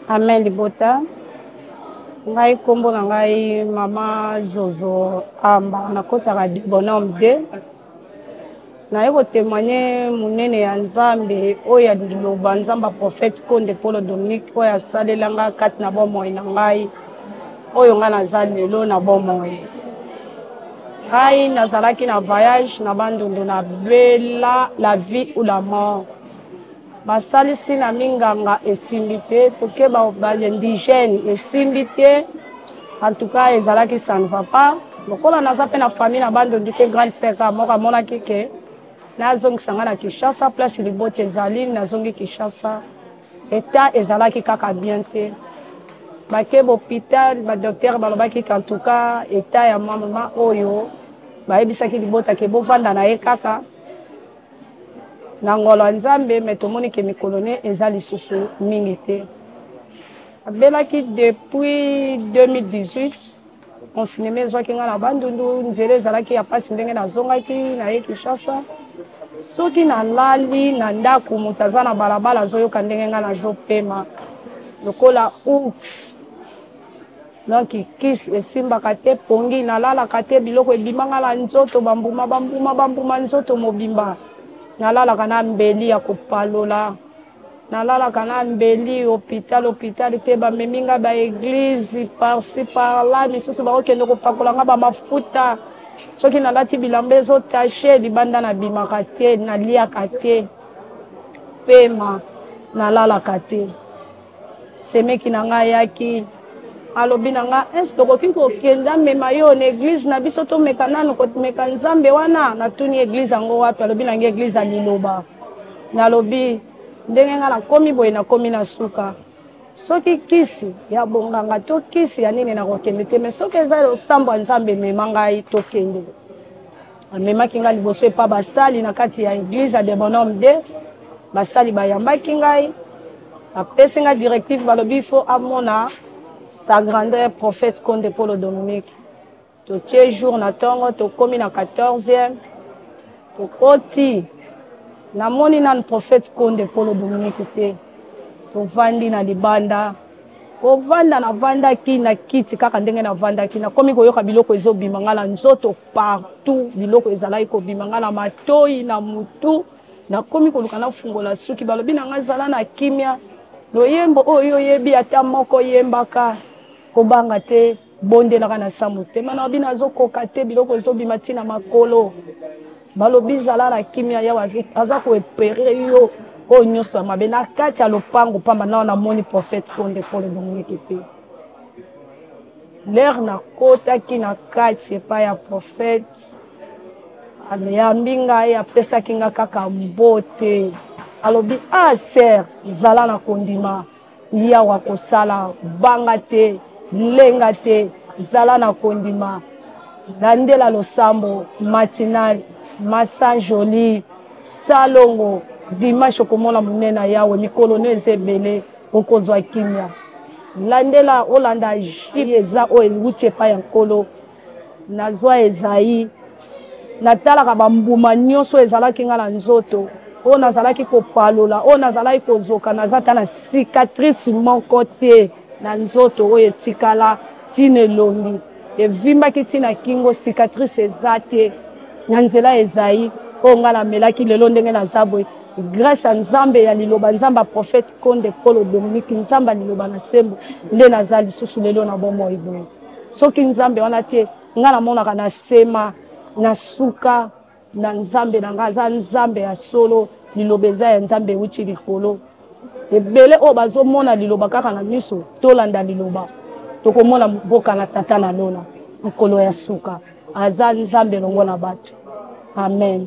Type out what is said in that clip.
Amen libota. Ngai kombo na ngai mama Zozo Amba na kota ka bonhomme de. Na yeko témoigner munene ya Nzambe oya liloba Nzamba prophète Konde Polo Dominique oya salelanga kat na bomoi na ngai. Oyo nga naza lelo na bomoi. Ngai nazalaki na voyage na bandondo na bela la vie ou la mort. Basalisi na minganga esimbi te toke ba indigène esimbi te. En tout cas ezalaki ça ne va pas. Lokola naza pe na famille na bandondo te grande sœur moka monaki ke nazongisa nga na Kinshasa place libote ezali nazongi Kinshasa eta ezalaki kaka bien te. Bake hôpital ba docteur balobaki en tout cas eta ya mama oyo bayebisaki libota ke bovanda na ye kaka na ngolo Nzambe mais tomoni ke mikolone eza lisusu mingi te. Abelaki depuis 2018 confinement ezwaki nga na bandundu nzela ezalaki ya pasi ndenge nazongaki na ye Kinshasa soki nalali na ndako moto aza na balabala azoyoka ndenge nga nazopema lokola ux donc kisi esimbaka te pongi nalalaka te biloko ebimanga na nzoto bambuma nzoto mobimba nalalaka na mbeli ya kopalola nalalaka na mbeli hôpital te bameminga ba église par-ci par-là misusu bakokende kopakolanga bamafuta soki nalati bilamba ezotache libanda na bimaka te naliaka te pema nalalaka te semeki na ngai yaki alobi na nga est-ce tokoki kokenda mema yo na église na biso tomeka nanu komeka Nzambe wana natuni église yango wapi alobi na ngai église ya Liloba nalobi ndenge nga nakomi boye nakomi na suka soki kisi ya bonganga to kisi ya nini nakokende te mais soki eza losambo ya Nzambe mema ngai tokende amemaki ngai liboso epa basali na kati ya église ya de bonhomme de basali bayambaki ngai apesi ngai directive balobi faut amona sa grandeur prophète Konde Polo Dominique totie jour na tongo tokomi na 14e tokoti namoni nanu prophète Konde Polo Dominique te tovandi na libanda kovanda navandaki na kiti kaka ndenge navandaki nakomi koyoka biloko ezobima nga na nzoto partout biloko ezalaki kobima nga na matoi na mutu nakomi koluka nafungola suki balobi na nga zala na kimia loyembo oyo oyebi ata moko yembaka kobanga te bondelaka na sa motema na bino azokoka te biloko ezobima ntina makolo balobi zala na kimia yawa aza koepere yo oyo nyonso ya mabe na kati ya lopango pamba nao namoni prophète Konde Polo Dominique te lere nakotaki na kati epai ya prophète ayambi ngai apesaki nga kaka mbote alobi ser zala na kondima yawa kosala banga te lenga te zala na kondima landela losambo matinal masa joli salongo dimanche okomona monena yawe mikolo no eza ebele okozwa kimia landela olanda jili eza oyo ewuti epai ya nkolo nazwa ezai natalaka bambuma nyonso ezalaki nga na nzoto oyo nazalaki kopalola oyo nazalaki kozoka naza ta na cicatrice moko te na nzoto oyo etikala ntina elongi evimbaki ntina kingo cicatrice eza te na nzela ezai oyo nga namelaki lelo ndenge naza boye grâce à Nzambe ya Liloba Nzamba prophète Konde Polo Dominique Nzamba Liloba na sembo nde naza lisusu lelo na bomoi boye soki Nzambe wana te nga namonaka na sema na suka na Nzambe na nga aza Nzambe ya solo Liloba eza ya Nzambe wuti likolo ebele oyo bazomona Liloba kaka na miso tolanda Liloba tokomona mboka na tata na lona mokolo ya suka aza Nzambe longo na bato amen.